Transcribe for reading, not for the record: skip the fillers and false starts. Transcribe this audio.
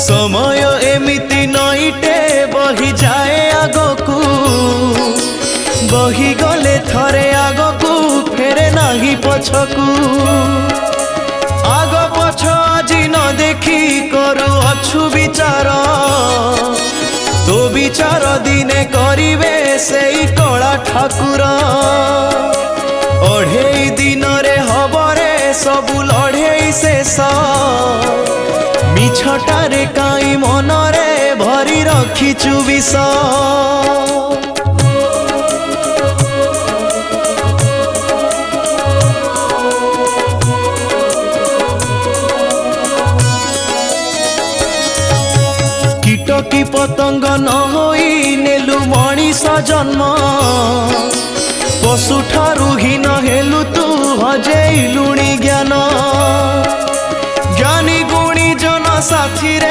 समय एमिति नईटे बही जाए आगकू बही गले थरे आगकू फेरे नाही पछकू आग पछ आज न देखी करू अछु विचार तो विचार दिने करिवे सेई कला ठाकुर अढ़ेई दिन रे हबरे सबु लढ़ेई शेष मिछटारे काई मनरे भरी रखिचु विष कीट की पतंग न होई नेलु मणिष जन्म पशु ठारू हीन हेलु तू हजेलुणी ज्ञान ज्ञानी गुणी जन साथी रे।